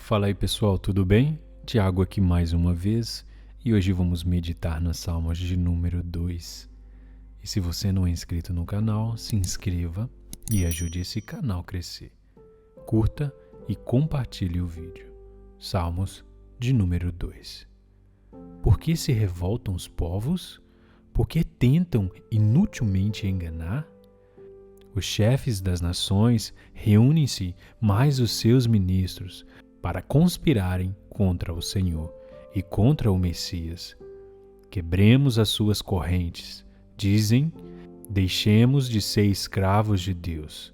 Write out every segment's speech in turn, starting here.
Fala aí pessoal, tudo bem? Tiago aqui mais uma vez e hoje vamos meditar nas Salmos de número 2. E se você não é inscrito no canal, se inscreva e ajude esse canal a crescer. Curta e compartilhe o vídeo. Salmos de número 2. Por que se revoltam os povos? Por que tentam inutilmente enganar? Os chefes das nações reúnem-se mais os seus ministros para conspirarem contra o Senhor e contra o Messias. Quebremos as suas correntes. Dizem, deixemos de ser escravos de Deus.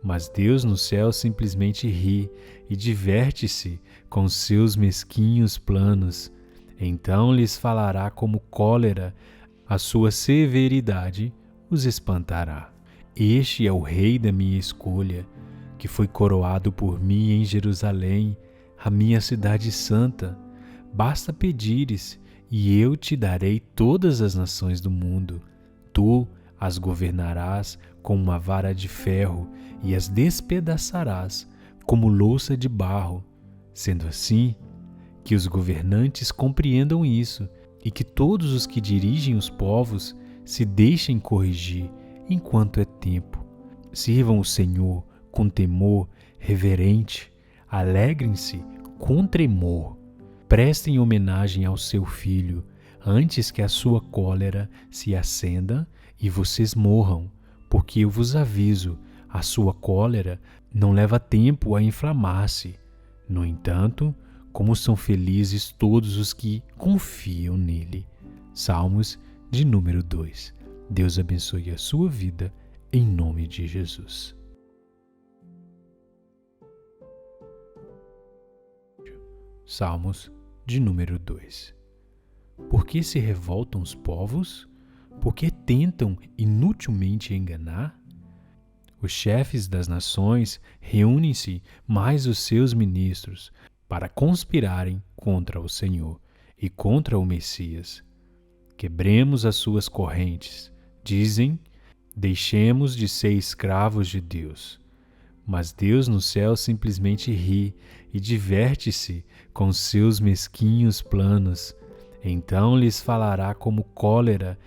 Mas Deus no céu simplesmente ri e diverte-se com seus mesquinhos planos. Então lhes falará como cólera, a sua severidade os espantará. Este é o rei da minha escolha, que foi coroado por mim em Jerusalém, a minha cidade santa. Basta pedires, e eu te darei todas as nações do mundo. Tu as governarás com uma vara de ferro e as despedaçarás como louça de barro. Sendo assim, que os governantes compreendam isso e que todos os que dirigem os povos se deixem corrigir enquanto é tempo. Sirvam o Senhor com temor reverente, alegrem-se com tremor. Prestem homenagem ao seu filho, antes que a sua cólera se acenda e vocês morram, porque eu vos aviso, a sua cólera não leva tempo a inflamar-se. No entanto, como são felizes todos os que confiam nele. Salmos de número 2. Deus abençoe a sua vida, em nome de Jesus. Salmos de número 2. Por que se revoltam os povos? Por que tentam inutilmente enganar? Os chefes das nações reúnem-se mais os seus ministros para conspirarem contra o Senhor e contra o Messias. Quebremos as suas correntes. Dizem, deixemos de ser escravos de Deus. Mas Deus no céu simplesmente ri e diverte-se com seus mesquinhos planos. Então lhes falará como cólera,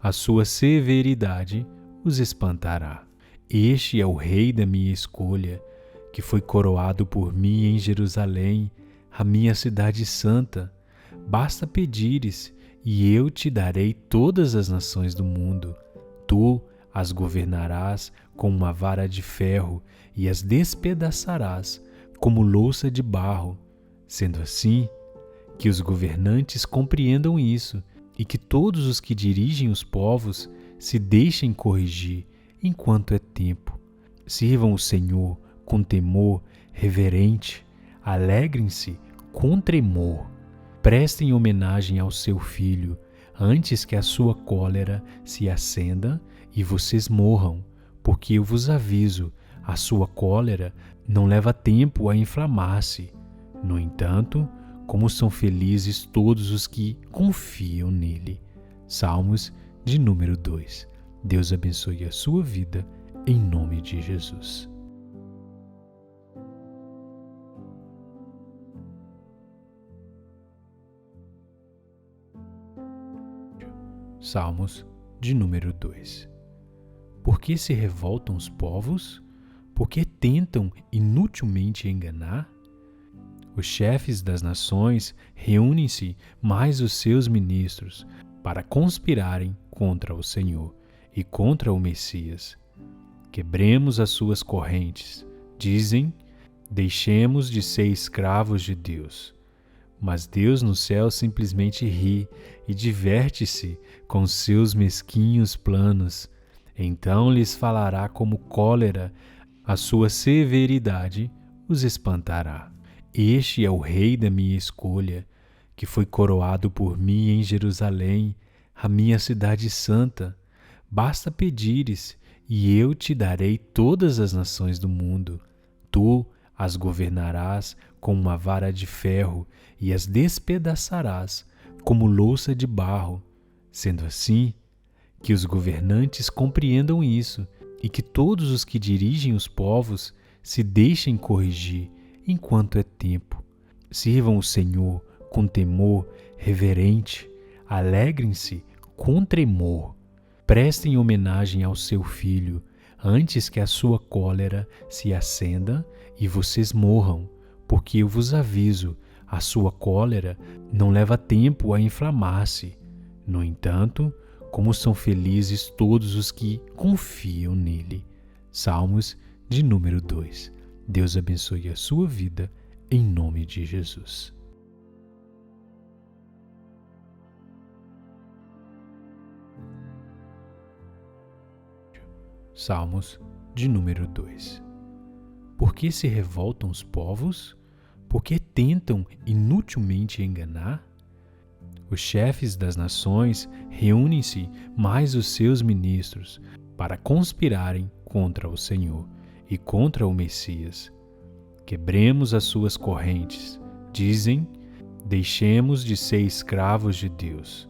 a sua severidade os espantará. Este é o rei da minha escolha, que foi coroado por mim em Jerusalém, a minha cidade santa. Basta pedires, e eu te darei todas as nações do mundo. Tu as governarás com uma vara de ferro e as despedaçarás como louça de barro. Sendo assim, que os governantes compreendam isso e que todos os que dirigem os povos se deixem corrigir enquanto é tempo. Sirvam o Senhor com temor reverente, alegrem-se com tremor. Prestem homenagem ao seu filho, antes que a sua cólera se acenda e vocês morram, porque eu vos aviso, a sua cólera não leva tempo a inflamar-se. No entanto, como são felizes todos os que confiam nele. Salmos de número 2. Deus abençoe a sua vida, em nome de Jesus. Salmos de número 2. Por que se revoltam os povos? Por que tentam inutilmente enganar? Os chefes das nações reúnem-se mais os seus ministros para conspirarem contra o Senhor e contra o Messias. Quebremos as suas correntes. Dizem, deixemos de ser escravos de Deus. Mas Deus no céu simplesmente ri e diverte-se com seus mesquinhos planos. Então lhes falará como cólera, a sua severidade os espantará. Este é o rei da minha escolha, que foi coroado por mim em Jerusalém, a minha cidade santa. Basta pedires, e eu te darei todas as nações do mundo. Tu as governarás com uma vara de ferro e as despedaçarás como louça de barro. Sendo assim, que os governantes compreendam isso e que todos os que dirigem os povos se deixem corrigir enquanto é tempo. Sirvam o Senhor com temor reverente, alegrem-se com tremor. Prestem homenagem ao seu filho, antes que a sua cólera se acenda e vocês morram, porque eu vos aviso, a sua cólera não leva tempo a inflamar-se. No entanto, como são felizes todos os que confiam nele. Salmos de número 2. Deus abençoe a sua vida, em nome de Jesus. Salmos de número 2. Por que se revoltam os povos? Por que tentam inutilmente enganar? Os chefes das nações reúnem-se mais os seus ministros para conspirarem contra o Senhor e contra o Messias. Quebremos as suas correntes, dizem, deixemos de ser escravos de Deus.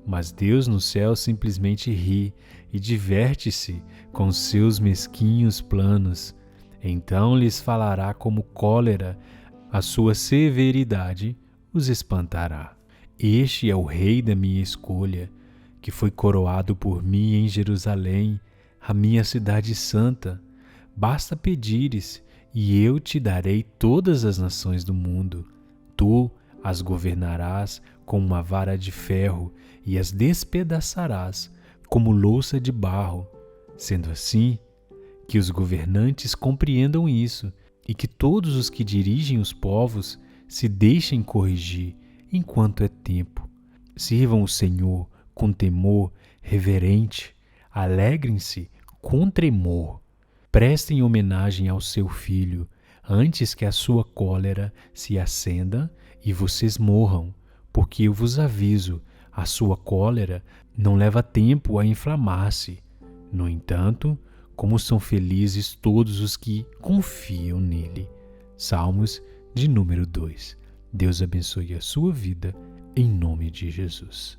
Mas Deus no céu simplesmente ri e diverte-se com seus mesquinhos planos. Então lhes falará como cólera, a sua severidade os espantará. Este é o rei da minha escolha, que foi coroado por mim em Jerusalém, a minha cidade santa. Basta pedires, e eu te darei todas as nações do mundo. Tu as governarás com uma vara de ferro e as despedaçarás como louça de barro. Sendo assim, que os governantes compreendam isso e que todos os que dirigem os povos se deixem corrigir enquanto é tempo. Sirvam o Senhor com temor reverente, alegrem-se com tremor. Prestem homenagem ao seu filho, antes que a sua cólera se acenda e vocês morram, porque eu vos aviso, a sua cólera não leva tempo a inflamar-se. No entanto, como são felizes todos os que confiam nele. Salmos de número 2. Deus abençoe a sua vida, em nome de Jesus.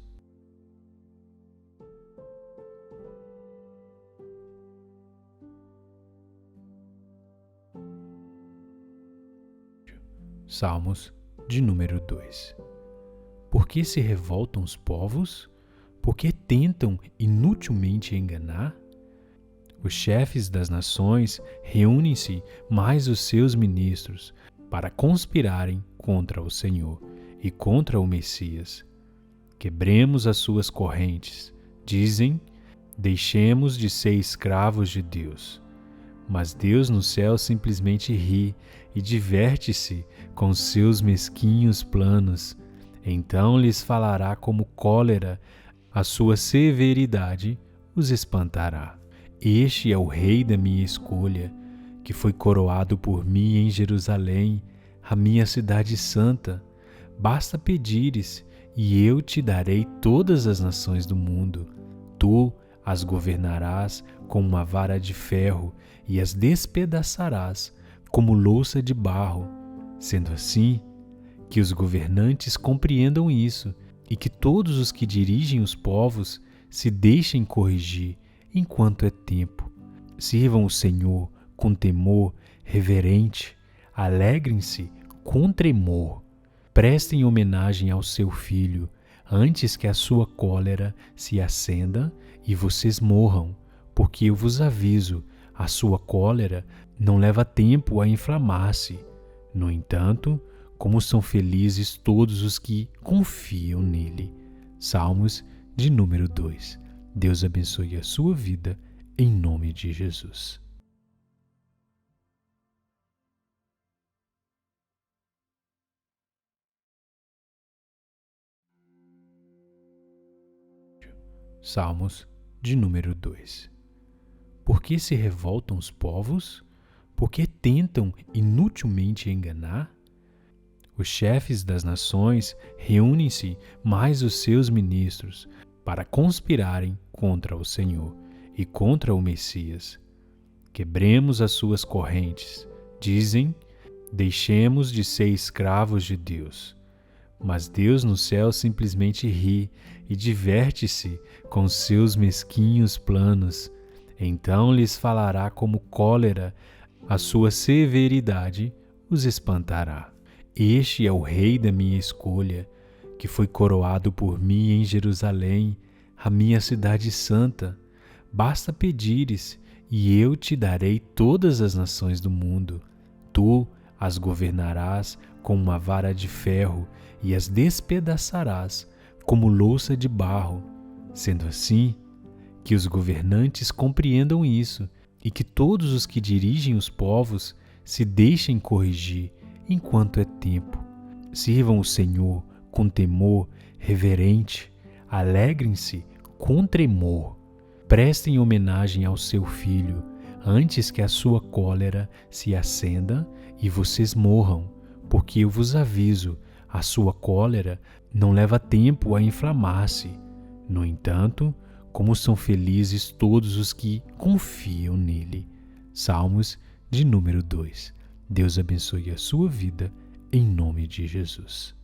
Salmos de número 2. Por que se revoltam os povos? Por que tentam inutilmente enganar? Os chefes das nações reúnem-se mais os seus ministros para conspirarem contra o Senhor e contra o Messias. Quebremos as suas correntes, dizem, deixemos de ser escravos de Deus. Mas Deus no céu simplesmente ri e diverte-se com seus mesquinhos planos. Então lhes falará como cólera, a sua severidade os espantará. Este é o rei da minha escolha, que foi coroado por mim em Jerusalém, a minha cidade santa. Basta pedires, e eu te darei todas as nações do mundo. Tu as governarás com uma vara de ferro e as despedaçarás como louça de barro. Sendo assim, que os governantes compreendam isso e que todos os que dirigem os povos se deixem corrigir enquanto é tempo. Sirvam o Senhor com temor reverente, alegrem-se com tremor. Prestem homenagem ao seu filho, antes que a sua cólera se acenda e vocês morram, porque eu vos aviso, a sua cólera não leva tempo a inflamar-se. No entanto, como são felizes todos os que confiam nele. Salmos de número 2. Deus abençoe a sua vida, em nome de Jesus. Salmos de número 2. Por que se revoltam os povos? Por que tentam inutilmente enganar? Os chefes das nações reúnem-se mais os seus ministros para conspirarem contra o Senhor e contra o Messias. Quebremos as suas correntes, dizem, deixemos de ser escravos de Deus. Mas Deus no céu simplesmente ri e diverte-se com seus mesquinhos planos. Então lhes falará como cólera, a sua severidade os espantará. Este é o Rei da minha escolha, que foi coroado por mim em Jerusalém, a minha cidade santa. Basta pedires, e eu te darei todas as nações do mundo. Tu as governarás com uma vara de ferro e as despedaçarás como louça de barro. Sendo assim, que os governantes compreendam isso e que todos os que dirigem os povos se deixem corrigir enquanto é tempo. Sirvam o Senhor com temor reverente, alegrem-se com tremor. Prestem homenagem ao seu filho, antes que a sua cólera se acenda e vocês morram, porque eu vos aviso, a sua cólera não leva tempo a inflamar-se. No entanto, como são felizes todos os que confiam nele. Salmos de número 2. Deus abençoe a sua vida, em nome de Jesus.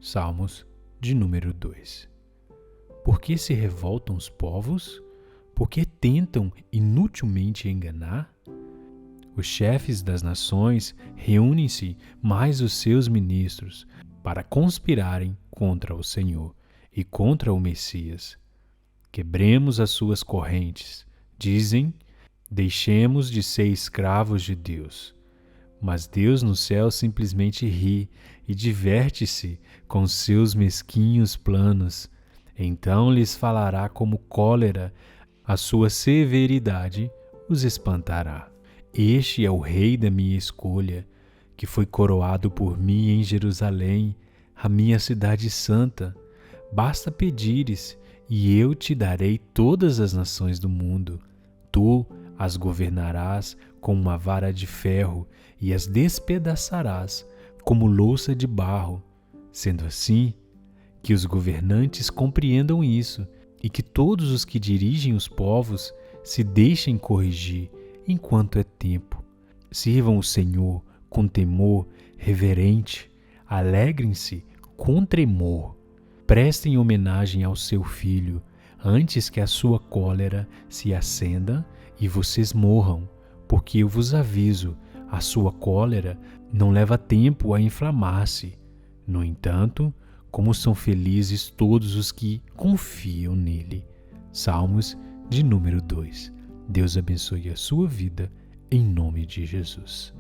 Salmos de número 2. Por que se revoltam os povos? Por que tentam inutilmente enganar? Os chefes das nações reúnem-se mais os seus ministros para conspirarem contra o Senhor e contra o Messias. Quebremos as suas correntes, dizem, deixemos de ser escravos de Deus. Mas Deus no céu simplesmente ri e diverte-se com seus mesquinhos planos. Então lhes falará como cólera, a sua severidade os espantará. Este é o Rei da minha escolha, que foi coroado por mim em Jerusalém, a minha cidade santa. Basta pedires, e eu te darei todas as nações do mundo. Tu as governarás com uma vara de ferro e as despedaçarás como louça de barro. Sendo assim, que os governantes compreendam isso e que todos os que dirigem os povos se deixem corrigir enquanto é tempo. Sirvam o Senhor com temor reverente, alegrem-se com tremor. Prestem homenagem ao seu filho, antes que a sua cólera se acenda e vocês morram, porque eu vos aviso, a sua cólera não leva tempo a inflamar-se. No entanto, como são felizes todos os que confiam nele. Salmos de número 2. Deus abençoe a sua vida, em nome de Jesus.